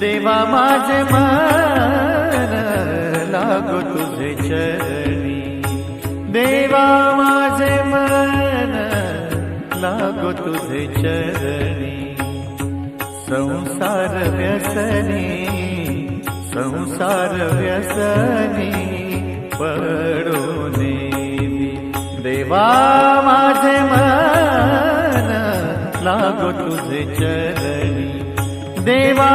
देवा माझे मन लागो तुझे चरणी, देवा माझे मन लागो तुझे चरणी। संसार व्यसनी, संसार व्यसनी पडून देवा माझे मन लागो तुझे चरणी, देवा